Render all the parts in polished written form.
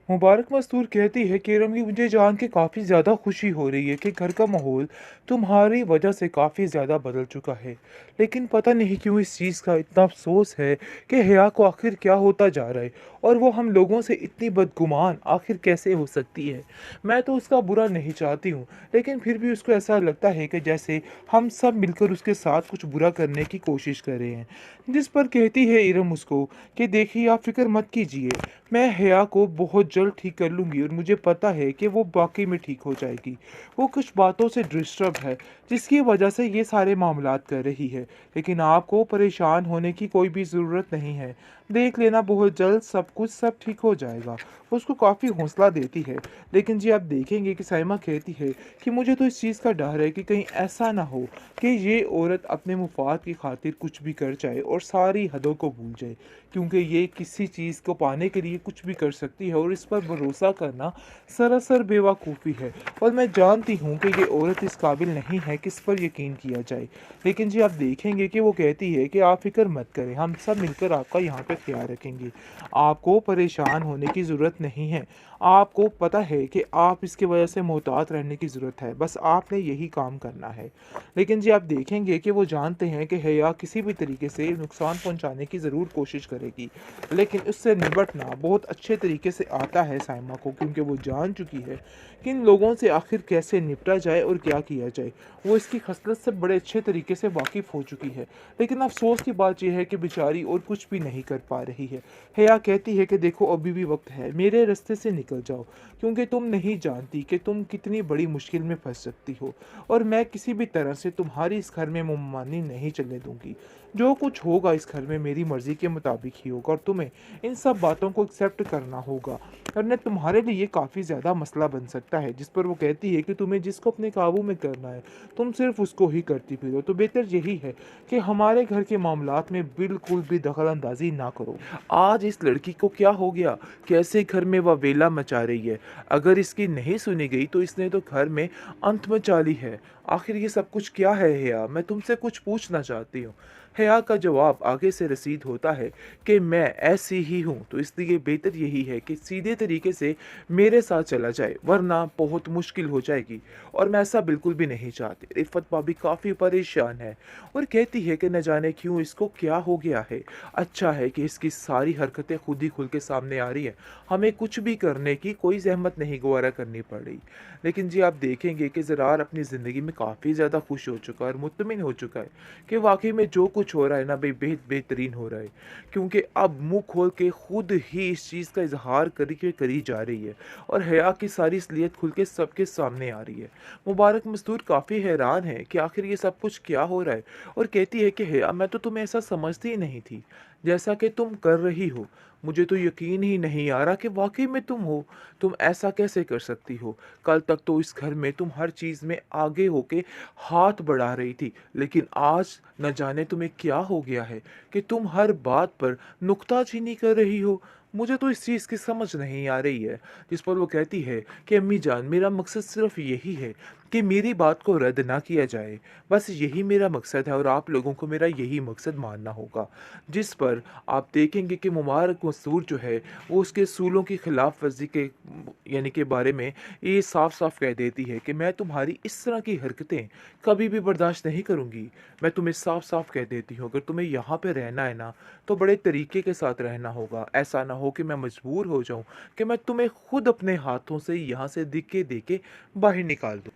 मुबारक मस्तूर कहती है कि रमी मुझे जान के काफ़ी ज़्यादा खुशी हो रही है कि घर का माहौल तुम्हारी वजह से काफ़ी ज़्यादा बदल चुका है। लेकिन पता नहीं क्यों इस चीज़ का इतना अफसोस है कि हया को आखिर क्या होता जा रहा है और वो हम लोगों से इतनी बदगुमान आखिर कैसे हो सकती है। मैं तो उसका बुरा नहीं चाहती हूँ, लेकिन फिर भी उसको ऐसा लगता है कि जैसे हम सब मिलकर उसके साथ कुछ बुरा करने की कोशिश कर रहे हैं। जिस पर कहती है इरम उसको कि देखिए आप फिक्र मत कीजिए, मैं हया को बहुत जल्द ठीक कर लूँगी और मुझे पता है कि वो वाक़ई में ठीक हो जाएगी। वो कुछ बातों से डिस्टर्ब है, जिसकी वजह से ये सारे मामलात कर रही है। लेकिन आपको परेशान होने की कोई भी ज़रूरत नहीं है। देख लेना बहुत जल्द सब ठीक हो जाएगा। वो उसको काफ़ी हौसला देती है। लेकिन जी आप देखेंगे कि साइमा कहती है कि मुझे तो इस चीज़ का डर है कि कहीं ऐसा ना हो कि ये औरत अपने मुफाद की खातिर कुछ भी कर जाए और सारी हदों को भूल जाए। क्योंकि ये किसी चीज़ को पाने के लिए कुछ भी कर सकती है और इस पर भरोसा करना सरासर बेवकूफ़ी है। और मैं जानती हूँ कि ये औरत इस काबिल नहीं है कि इस पर यकीन किया जाए। लेकिन जी आप देखेंगे कि वो कहती है कि आप फ़िक्र मत करें, हम सब मिलकर आपका यहाँ पे ख्याल रखेंगे। आपको परेशान होने की ज़रूरत नहीं है। आपको पता है कि आप इसकी वजह से मोहतात रहने की ज़रूरत है, बस आपने यही काम करना है। लेकिन जी आप देखेंगे कि वो जानते हैं कि हया किसी भी तरीके से नुकसान पहुंचाने की ज़रूर कोशिश करेगी, लेकिन उससे निपटना बहुत अच्छे तरीके से आता है साइमा को, क्योंकि वो जान चुकी है कि इन लोगों से आखिर कैसे निपटा जाए और क्या किया जाए। वो इसकी खसलत से बड़े अच्छे तरीके से वाकिफ़ हो चुकी है। लेकिन अफसोस की बात यह है कि बेचारी और कुछ भी नहीं कर पा रही है। हया कहती है कि देखो अभी भी वक्त है, मेरे रास्ते से निकल जाओ, क्योंकि तुम नहीं जानती कि तुम कितनी बड़ी मुश्किल में फंस सकती हो और मैं किसी भी तरह से तुम्हारी इस घर में मुंमानी नहीं चलने दूंगी। जो कुछ होगा इस घर में मेरी मर्जी के मुताबिक ही होगा और तुम्हें इन सब बातों को एक्सेप्ट करना होगा, वरना तुम्हारे लिए ये काफ़ी ज़्यादा मसला बन सकता है। जिस पर वो कहती है कि तुम्हें जिसको अपने काबू में करना है तुम सिर्फ उसको ही करती फिरो, तो बेहतर यही है कि हमारे घर के मामलात में बिल्कुल भी दखल अंदाजी ना करो। आज इस लड़की को क्या हो गया, कैसे घर में वह वेला मचा रही है। अगर इसकी नहीं सुनी गई तो इसने तो घर में अंत मचा ली है। आखिर ये सब कुछ क्या है हया, मैं तुमसे कुछ पूछना चाहती हूँ। हया का जवाब आगे से रसीद होता है कि मैं ऐसी ही हूँ, तो इसलिए बेहतर यही है कि सीधे तरीके से मेरे साथ चला जाए, वरना बहुत मुश्किल हो जाएगी और मैं ऐसा बिल्कुल भी नहीं चाहती। रिफ़त भाभी काफ़ी परेशान है और कहती है कि न जाने क्यों इसको क्या हो गया है। अच्छा है कि इसकी सारी हरकतें खुद ही खुल के सामने आ रही है, हमें कुछ भी करने की कोई ज़हमत नहीं गवारा करनी पड़ रही। लेकिन जी आप देखेंगे कि ज़रार अपनी ज़िंदगी में काफ़ी ज़्यादा खुश हो चुका है और मुत्तमिन हो चुका है कि वाक़ई में जो कुछ हो रहा है ना बेहतरीन हो रहा है। क्योंकि अब मुँह खोल के खुद ही इस चीज़ का इज़हार करी जा रही है और हया की सारी असलियत खुल के सबके सामने आ रही है। मुबारक मस्तूर काफ़ी हैरान है कि आखिर ये सब कुछ क्या हो रहा है और कहती है कि हया मैं तो तुम्हें ऐसा समझती ही नहीं थी जैसा कि तुम कर रही हो। मुझे तो यकीन ही नहीं आ रहा कि वाक़ई में तुम हो। तुम ऐसा कैसे कर सकती हो? कल तक तो इस घर में तुम हर चीज़ में आगे होके हाथ बढ़ा रही थी, लेकिन आज न जाने तुम्हें क्या हो गया है कि तुम हर बात पर नुक्ताचीनी कर रही हो। मुझे तो इस चीज़ की समझ नहीं आ रही है। जिस पर वो कहती है कि अम्मी जान मेरा मकसद सिर्फ़ यही है कि मेरी बात को रद्द ना किया जाए। बस यही मेरा मकसद है और आप लोगों को मेरा यही मकसद मानना होगा। जिस पर आप देखेंगे कि मुबारक मस्तूर जो है वो उसके असूलों की खिलाफ वर्जी के यानी के बारे में ये साफ साफ कह देती है कि मैं तुम्हारी इस तरह की हरकतें कभी भी बर्दाश्त नहीं करूँगी। मैं तुम्हें साफ साफ कह देती हूँ अगर तुम्हें यहाँ पे रहना है ना तो बड़े तरीके के साथ रहना होगा। ऐसा ना हो कि मैं मजबूर हो जाऊँ कि मैं तुम्हें खुद अपने हाथों से यहाँ से दिखे देके बाहर निकाल दूँ।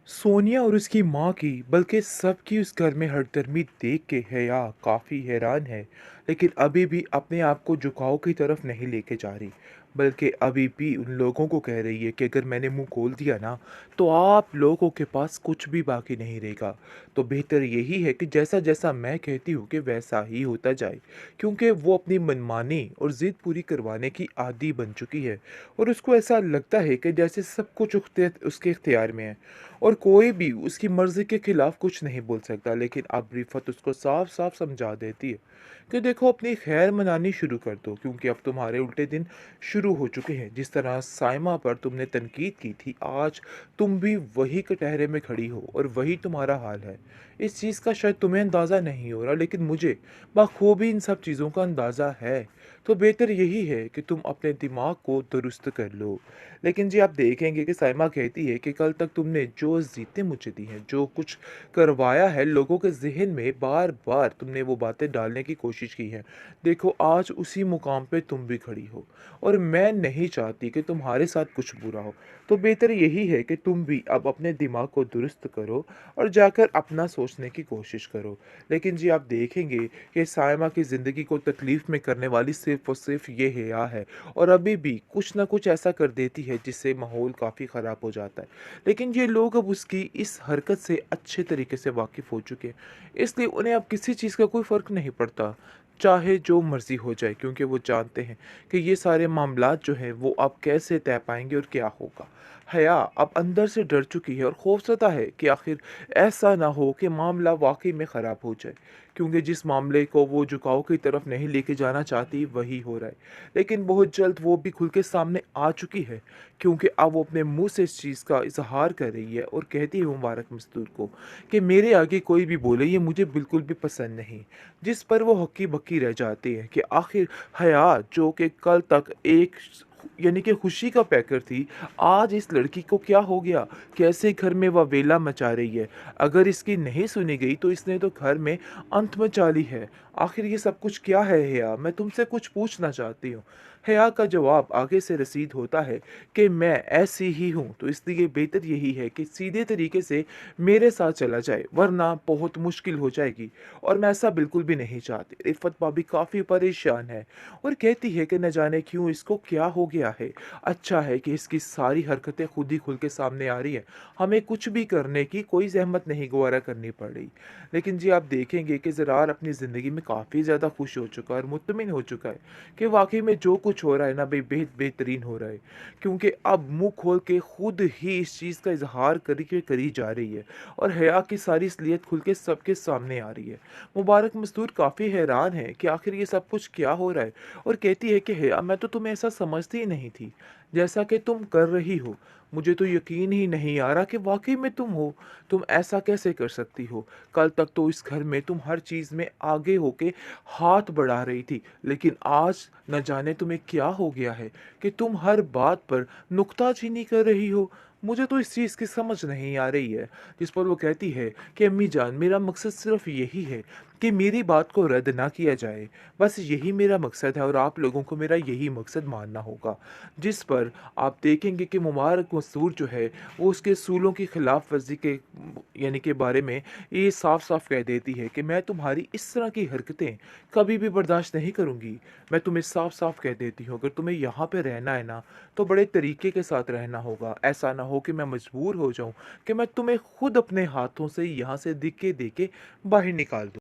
सोनिया और उसकी माँ की बल्कि सबकी उस घर में हड़दर्मी देख के हया काफ़ी हैरान है, लेकिन अभी भी अपने आप को झुकाव की तरफ नहीं लेके जा रही, बल्कि अभी भी उन लोगों को कह रही है कि अगर मैंने मुंह खोल दिया ना तो आप लोगों के पास कुछ भी बाकी नहीं रहेगा। तो बेहतर यही है कि जैसा जैसा मैं कहती हूँ कि वैसा ही होता जाए, क्योंकि वो अपनी मनमानी और ज़िद पूरी करवाने की आदी बन चुकी है और उसको ऐसा लगता है कि जैसे सब कुछ उसके इख्तियार में है और कोई भी उसकी मर्ज़ी के खिलाफ कुछ नहीं बोल सकता। लेकिन अब रिफ़त उसको साफ-साफ समझा देती है कि देखो अपनी खैर मनानी शुरू कर दो, क्योंकि अब तुम्हारे उल्टे दिन शुरू हो चुके हैं। जिस तरह साइमा पर तुमने तनकीद की थी, आज तुम भी वही कटहरे में खड़ी हो और वही तुम्हारा हाल है। इस चीज़ का शायद तुम्हें अंदाज़ा नहीं हो रहा, लेकिन मुझे बखूबी इन सब चीज़ों का अंदाज़ा है। तो बेहतर यही है कि तुम अपने दिमाग को दुरुस्त कर लो। लेकिन जी आप देखेंगे कि साइमा कहती है कि कल तक तुमने जो जीतें मुझे दी हैं, जो कुछ करवाया है लोगों के ज़हन में, बार-बार तुमने वो बातें डालने की कोशिश की है। देखो आज उसी मुकाम पे तुम भी खड़ी हो और मैं नहीं चाहती कि तुम्हारे साथ कुछ बुरा हो। तो बेहतर यही है कि तुम भी अब अपने दिमाग को दुरुस्त करो और जाकर अपना सोचने की कोशिश करो। लेकिन जी आप देखेंगे कि साइमा की ज़िंदगी को तकलीफ़ में करने वाली सिर्फ़ और सिर्फ़ ये हिया है और अभी भी कुछ न कुछ ऐसा कर देती है जिससे माहौल काफ़ी ख़राब हो जाता है। लेकिन ये लोग अब उसकी इस हरकत से अच्छे तरीके से वाकिफ़ हो चुके हैं, इसलिए उन्हें अब किसी चीज़ का कोई फ़र्क नहीं पड़ता, चाहे जो मर्ज़ी हो जाए, क्योंकि वो जानते हैं कि ये सारे मामलात जो हैं वो अब कैसे तय पाएँगे और क्या होगा। हया अब अंदर से डर चुकी है और खौफ़ज़दा है कि आखिर ऐसा ना हो कि मामला वाक़ई में ख़राब हो जाए, क्योंकि जिस मामले को वो झुकाव की तरफ नहीं लेके जाना चाहती वही हो रहा है। लेकिन बहुत जल्द वो भी खुल के सामने आ चुकी है, क्योंकि अब वो अपने मुँह से इस चीज़ का इज़हार कर रही है और कहती है मुबारक मस्तूर को कि मेरे आगे कोई भी बोले ये मुझे बिल्कुल भी पसंद नहीं। जिस पर वो हक्की-बक्की रह जाती है कि आखिर हया जो कि कल तक एक यानी कि खुशी का पैकर थी, आज इस लड़की को क्या हो गया? कैसे घर में ववेला मचा रही है? अगर इसकी नहीं सुनी गई तो इसने तो घर में अंत मचा ली है। आखिर ये सब कुछ क्या है हया? मैं तुमसे कुछ पूछना चाहती हूँ। हया का जवाब आगे से रसीद होता है कि मैं ऐसी ही हूँ, तो इसलिए बेहतर यही है कि सीधे तरीके से मेरे साथ चला जाए, वरना बहुत मुश्किल हो जाएगी और मैं ऐसा बिल्कुल भी नहीं चाहती। रिफ़त भाभी काफ़ी परेशान है और कहती है कि न जाने क्यों इसको क्या हो गया है। अच्छा है कि इसकी सारी हरकतें खुद ही खुल के सामने आ रही हैं। हमें कुछ भी करने की कोई ज़हमत नहीं गवारा करनी पड़ रही। लेकिन जी आप देखेंगे कि ज़रार अपनी ज़िंदगी में काफ़ी ज़्यादा खुश हो चुका है और मुत्तमिन हो चुका है कि वाक़ई में जो कुछ हो रहा है ना भई बेहतरीन हो रहा है। क्योंकि अब मुँह खोल के खुद ही इस चीज़ का इज़हार करी जा रही है और हया की सारी असलियत खुल के सबके सामने आ रही है। मुबारक मस्तूर काफ़ी हैरान है कि आखिर ये सब कुछ क्या हो रहा है और कहती है कि हया मैं तो तुम्हें ऐसा समझती ही नहीं थी, जैसा कि तुम कर रही हो। मुझे तो यकीन ही नहीं आ रहा कि वाक़ई में तुम हो। तुम ऐसा कैसे कर सकती हो? कल तक तो इस घर में तुम हर चीज़ में आगे होके हाथ बढ़ा रही थी, लेकिन आज न जाने तुम्हें क्या हो गया है कि तुम हर बात पर नुक्ताचीनी कर रही हो। मुझे तो इस चीज़ की समझ नहीं आ रही है। जिस पर वो कहती है कि अम्मी जान मेरा मकसद सिर्फ़ यही है कि मेरी बात को रद्द ना किया जाए। बस यही मेरा मकसद है और आप लोगों को मेरा यही मकसद मानना होगा। जिस पर आप देखेंगे कि मुबारक मस्तूर जो है वो उसके असूलों की खिलाफ वर्जी के यानी के बारे में ये साफ-साफ कह देती है कि मैं तुम्हारी इस तरह की हरकतें कभी भी बर्दाश्त नहीं करूँगी। मैं तुम्हें साफ-साफ कह देती हूँ अगर तुम्हें यहाँ पे रहना है ना तो बड़े तरीके के साथ रहना होगा। ऐसा ना हो कि मैं मजबूर हो जाऊँ कि मैं तुम्हें खुद अपने हाथों से यहाँ से धक्के दे के बाहर निकाल दूँ।